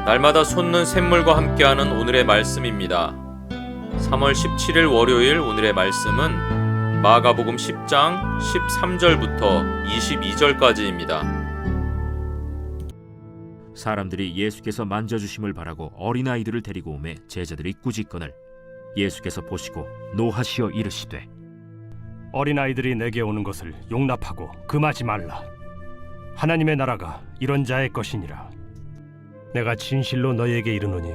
날마다 솟는 샘물과 함께하는 오늘의 말씀입니다. 3월 17일 월요일 오늘의 말씀은 마가복음 10장 13절부터 22절까지입니다. 사람들이 예수께서 만져주심을 바라고 어린아이들을 데리고 오매 제자들이 꾸짖거늘 예수께서 보시고 노하시어 이르시되 어린아이들이 내게 오는 것을 용납하고 금하지 말라. 하나님의 나라가 이런 자의 것이니라. 내가 진실로 너희에게 이르노니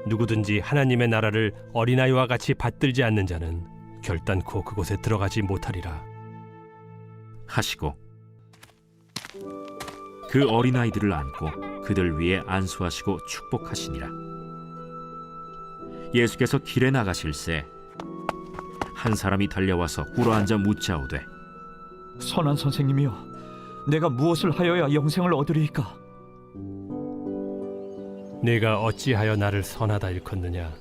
누구든지 하나님의 나라를 어린아이와 같이 받들지 않는 자는 결단코 그곳에 들어가지 못하리라 하시고 그 어린아이들을 안고 그들 위에 안수하시고 축복하시니라. 예수께서 길에 나가실새 한 사람이 달려와서 꿇어앉아 묻자오되 선한 선생님이여, 내가 무엇을 하여야 영생을 얻으리이까? 네가 어찌하여 나를 선하다 일컫느냐?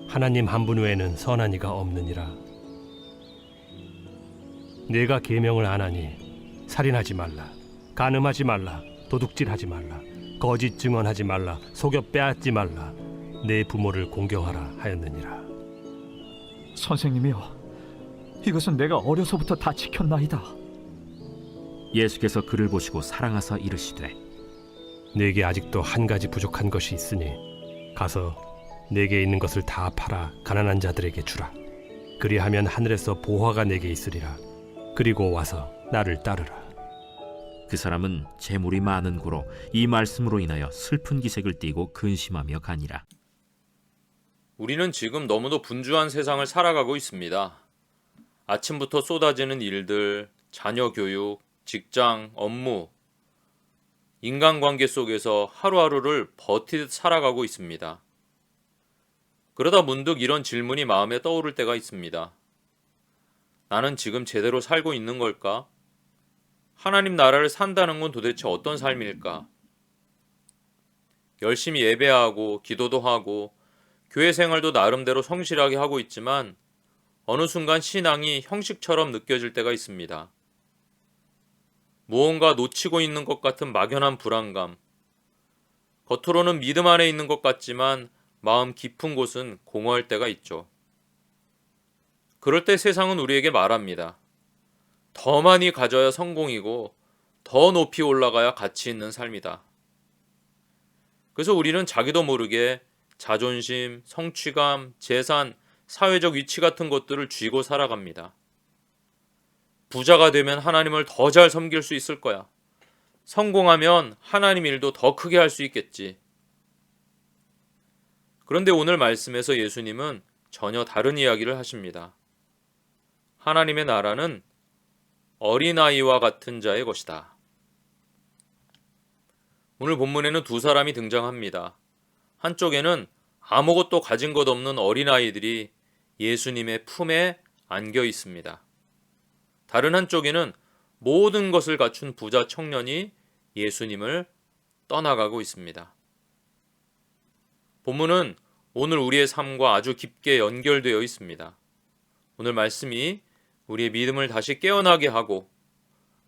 하나님 한 분 외에는 선한 이가 없느니라. 네가 계명을 안 하니 살인하지 말라, 간음하지 말라, 도둑질하지 말라, 거짓 증언하지 말라, 속여 빼앗지 말라, 내 부모를 공경하라 하였느니라. 선생님이여, 이것은 내가 어려서부터 다 지켰나이다. 예수께서 그를 보시고 사랑하사 이르시되 네게 아직도 한 가지 부족한 것이 있으니 가서 네게 있는 것을 다 팔아 가난한 자들에게 주라. 그리하면 하늘에서 보화가 네게 있으리라. 그리고 와서 나를 따르라. 그 사람은 재물이 많은 고로 이 말씀으로 인하여 슬픈 기색을 띠고 근심하며 가니라. 우리는 지금 너무도 분주한 세상을 살아가고 있습니다. 아침부터 쏟아지는 일들, 자녀 교육, 직장, 업무, 인간관계 속에서 하루하루를 버티듯 살아가고 있습니다. 그러다 문득 이런 질문이 마음에 떠오를 때가 있습니다. 나는 지금 제대로 살고 있는 걸까? 하나님 나라를 산다는 건 도대체 어떤 삶일까? 열심히 예배하고 기도도 하고 교회 생활도 나름대로 성실하게 하고 있지만 어느 순간 신앙이 형식처럼 느껴질 때가 있습니다. 무언가 놓치고 있는 것 같은 막연한 불안감, 겉으로는 믿음 안에 있는 것 같지만 마음 깊은 곳은 공허할 때가 있죠. 그럴 때 세상은 우리에게 말합니다. 더 많이 가져야 성공이고 더 높이 올라가야 가치 있는 삶이다. 그래서 우리는 자기도 모르게 자존심, 성취감, 재산, 사회적 위치 같은 것들을 쥐고 살아갑니다. 부자가 되면 하나님을 더 잘 섬길 수 있을 거야. 성공하면 하나님 일도 더 크게 할 수 있겠지. 그런데 오늘 말씀에서 예수님은 전혀 다른 이야기를 하십니다. 하나님의 나라는 어린아이와 같은 자의 것이다. 오늘 본문에는 두 사람이 등장합니다. 한쪽에는 아무것도 가진 것 없는 어린아이들이 예수님의 품에 안겨 있습니다. 다른 한쪽에는 모든 것을 갖춘 부자 청년이 예수님을 떠나가고 있습니다. 본문은 오늘 우리의 삶과 아주 깊게 연결되어 있습니다. 오늘 말씀이 우리의 믿음을 다시 깨어나게 하고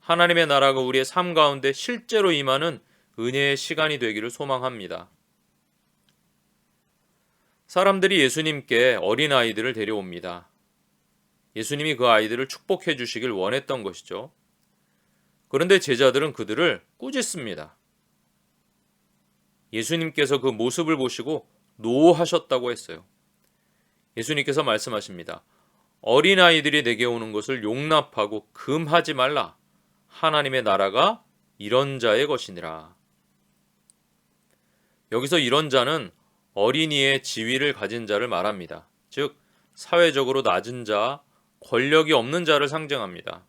하나님의 나라가 우리의 삶 가운데 실제로 임하는 은혜의 시간이 되기를 소망합니다. 사람들이 예수님께 어린아이들을 데려옵니다. 예수님이 그 아이들을 축복해 주시길 원했던 것이죠. 그런데 제자들은 그들을 꾸짖습니다. 예수님께서 그 모습을 보시고 노하셨다고 했어요. 예수님께서 말씀하십니다. 어린아이들이 내게 오는 것을 용납하고 금하지 말라. 하나님의 나라가 이런 자의 것이니라. 여기서 이런 자는 어린이의 지위를 가진 자를 말합니다. 즉 사회적으로 낮은 자, 권력이 없는 자를 상징합니다.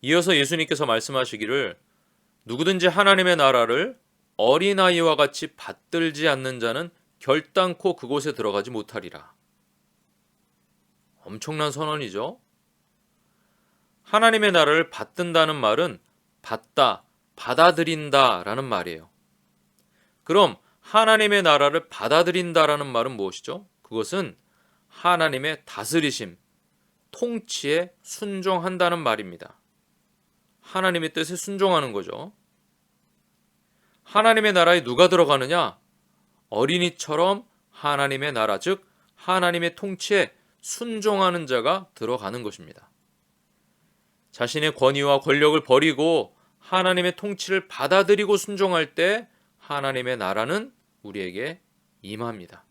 이어서 예수님께서 말씀하시기를 누구든지 하나님의 나라를 어린아이와 같이 받들지 않는 자는 결단코 그곳에 들어가지 못하리라. 엄청난 선언이죠. 하나님의 나라를 받든다는 말은 받다, 받아들인다 라는 말이에요. 그럼 하나님의 나라를 받아들인다라는 말은 무엇이죠? 그것은 하나님의 다스리심, 통치에 순종한다는 말입니다. 하나님의 뜻에 순종하는 거죠. 하나님의 나라에 누가 들어가느냐? 어린이처럼 하나님의 나라, 즉 하나님의 통치에 순종하는 자가 들어가는 것입니다. 자신의 권위와 권력을 버리고 하나님의 통치를 받아들이고 순종할 때 하나님의 나라는 우리에게 임합니다.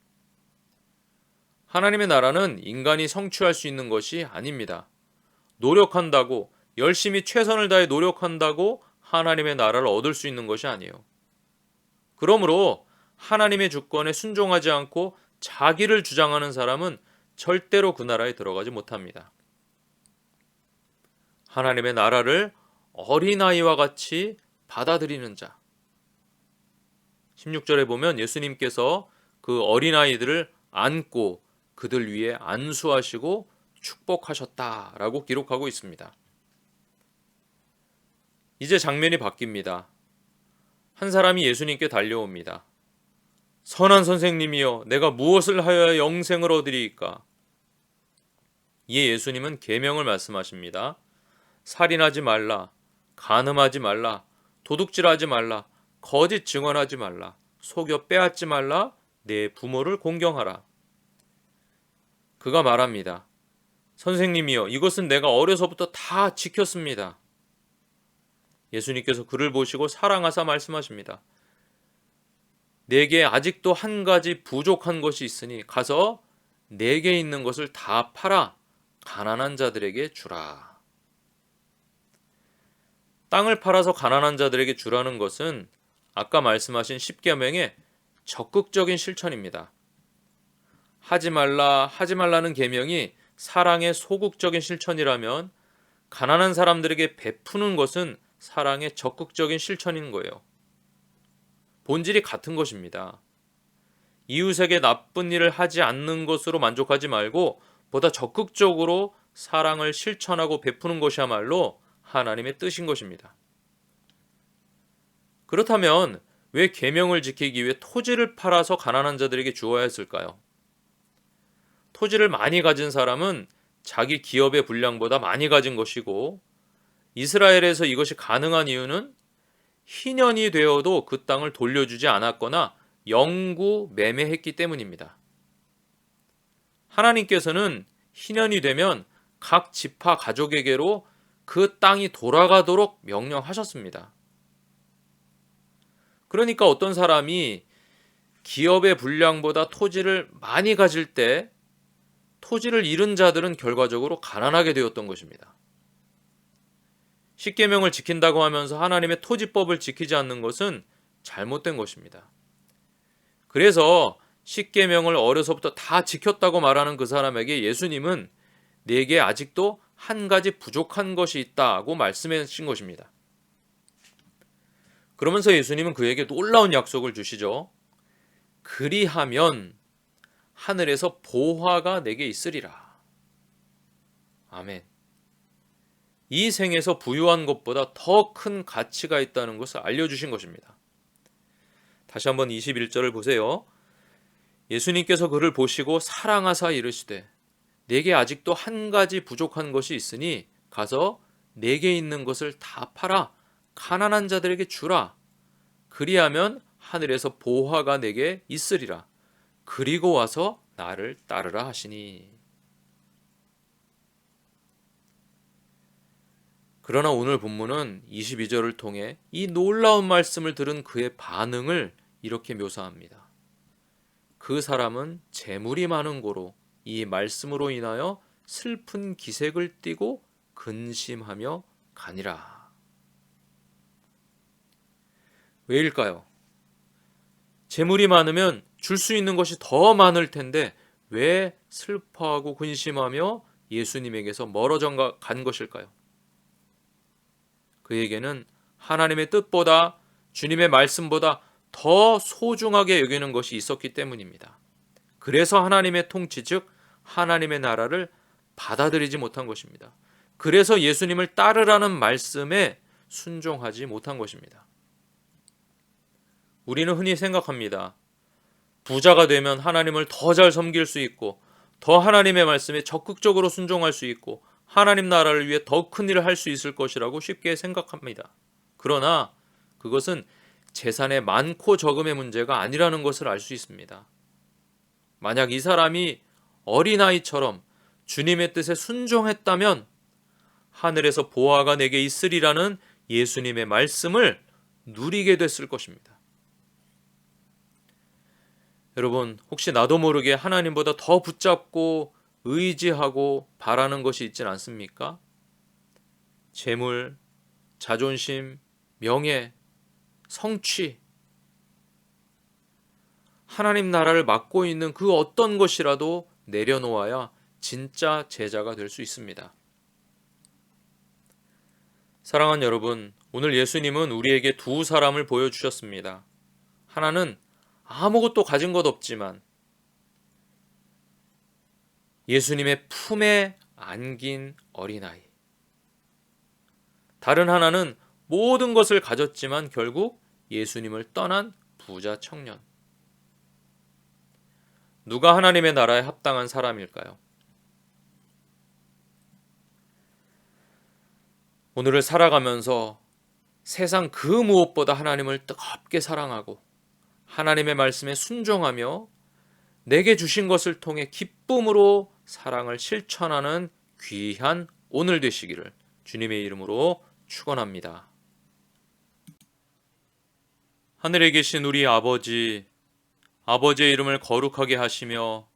하나님의 나라는 인간이 성취할 수 있는 것이 아닙니다. 노력한다고, 열심히 최선을 다해 노력한다고 하나님의 나라를 얻을 수 있는 것이 아니에요. 그러므로 하나님의 주권에 순종하지 않고 자기를 주장하는 사람은 절대로 그 나라에 들어가지 못합니다. 하나님의 나라를 어린아이와 같이 받아들이는 자. 16절에 보면 예수님께서 그 어린아이들을 안고 그들 위에 안수하시고 축복하셨다라고 기록하고 있습니다. 이제 장면이 바뀝니다. 한 사람이 예수님께 달려옵니다. 선한 선생님이여, 내가 무엇을 하여야 영생을 얻으리이까? 이에 예수님은 계명을 말씀하십니다. 살인하지 말라, 간음하지 말라, 도둑질하지 말라, 거짓 증언하지 말라, 속여 빼앗지 말라, 내 부모를 공경하라. 그가 말합니다. 선생님이여, 이것은 내가 어려서부터 다 지켰습니다. 예수님께서 그를 보시고 사랑하사 말씀하십니다. 내게 아직도 한 가지 부족한 것이 있으니 가서 내게 있는 것을 다 팔아 가난한 자들에게 주라. 땅을 팔아서 가난한 자들에게 주라는 것은 아까 말씀하신 십계명의 적극적인 실천입니다. 하지 말라는 계명이 사랑의 소극적인 실천이라면 가난한 사람들에게 베푸는 것은 사랑의 적극적인 실천인 거예요. 본질이 같은 것입니다. 이웃에게 나쁜 일을 하지 않는 것으로 만족하지 말고 보다 적극적으로 사랑을 실천하고 베푸는 것이야말로 하나님의 뜻인 것입니다. 그렇다면 왜 계명을 지키기 위해 토지를 팔아서 가난한 자들에게 주어야 했을까요? 토지를 많이 가진 사람은 자기 기업의 분량보다 많이 가진 것이고, 이스라엘에서 이것이 가능한 이유는 희년이 되어도 그 땅을 돌려주지 않았거나 영구 매매했기 때문입니다. 하나님께서는 희년이 되면 각 지파 가족에게로 그 땅이 돌아가도록 명령하셨습니다. 그러니까 어떤 사람이 기업의 분량보다 토지를 많이 가질 때 토지를 잃은 자들은 결과적으로 가난하게 되었던 것입니다. 십계명을 지킨다고 하면서 하나님의 토지법을 지키지 않는 것은 잘못된 것입니다. 그래서 십계명을 어려서부터 다 지켰다고 말하는 그 사람에게 예수님은 내게 아직도 한 가지 부족한 것이 있다고 말씀하신 것입니다. 그러면서 예수님은 그에게 놀라운 약속을 주시죠. 그리하면 하늘에서 보화가 내게 있으리라. 아멘. 이 생에서 부유한 것보다 더 큰 가치가 있다는 것을 알려주신 것입니다. 다시 한번 21절을 보세요. 예수님께서 그를 보시고 사랑하사 이르시되 내게 아직도 한 가지 부족한 것이 있으니 가서 내게 있는 것을 다 팔아 가난한 자들에게 주라. 그리하면 하늘에서 보화가 내게 있으리라. 그리고 와서 나를 따르라 하시니. 그러나 오늘 본문은 22절을 통해 이 놀라운 말씀을 들은 그의 반응을 이렇게 묘사합니다. 그 사람은 재물이 많은 고로 이 말씀으로 인하여 슬픈 기색을 띠고 근심하며 가니라. 왜일까요? 재물이 많으면 줄 수 있는 것이 더 많을 텐데 왜 슬퍼하고 근심하며 예수님에게서 멀어져 간 것일까요? 그에게는 하나님의 뜻보다 주님의 말씀보다 더 소중하게 여기는 것이 있었기 때문입니다. 그래서 하나님의 통치, 즉 하나님의 나라를 받아들이지 못한 것입니다. 그래서 예수님을 따르라는 말씀에 순종하지 못한 것입니다. 우리는 흔히 생각합니다. 부자가 되면 하나님을 더 잘 섬길 수 있고 더 하나님의 말씀에 적극적으로 순종할 수 있고 하나님 나라를 위해 더 큰 일을 할 수 있을 것이라고 쉽게 생각합니다. 그러나 그것은 재산의 많고 적음의 문제가 아니라는 것을 알 수 있습니다. 만약 이 사람이 어린아이처럼 주님의 뜻에 순종했다면 하늘에서 보화가 내게 있으리라는 예수님의 말씀을 누리게 됐을 것입니다. 여러분, 혹시 나도 모르게 하나님보다 더 붙잡고 의지하고 바라는 것이 있진 않습니까? 재물, 자존심, 명예, 성취, 하나님 나라를 맡고 있는 그 어떤 것이라도 내려놓아야 진짜 제자가 될 수 있습니다. 사랑하는 여러분, 오늘 예수님은 우리에게 두 사람을 보여주셨습니다. 하나는 아무것도 가진 것 없지만 예수님의 품에 안긴 어린아이. 다른 하나는 모든 것을 가졌지만 결국 예수님을 떠난 부자 청년. 누가 하나님의 나라에 합당한 사람일까요? 오늘을 살아가면서 세상 그 무엇보다 하나님을 뜨겁게 사랑하고 하나님의 말씀에 순종하며 내게 주신 것을 통해 기쁨으로 사랑을 실천하는 귀한 오늘 되시기를 주님의 이름으로 축원합니다. 하늘에 계신 우리 아버지, 아버지의 이름을 거룩하게 하시며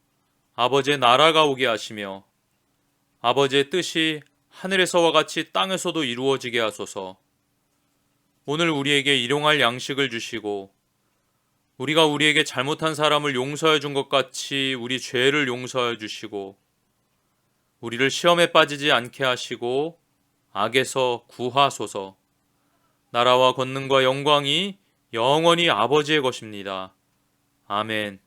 아버지의 나라가 오게 하시며 아버지의 뜻이 하늘에서와 같이 땅에서도 이루어지게 하소서. 오늘 우리에게 일용할 양식을 주시고 우리가 우리에게 잘못한 사람을 용서해 준 것 같이 우리 죄를 용서해 주시고 우리를 시험에 빠지지 않게 하시고 악에서 구하소서. 나라와 권능과 영광이 영원히 아버지의 것입니다. 아멘.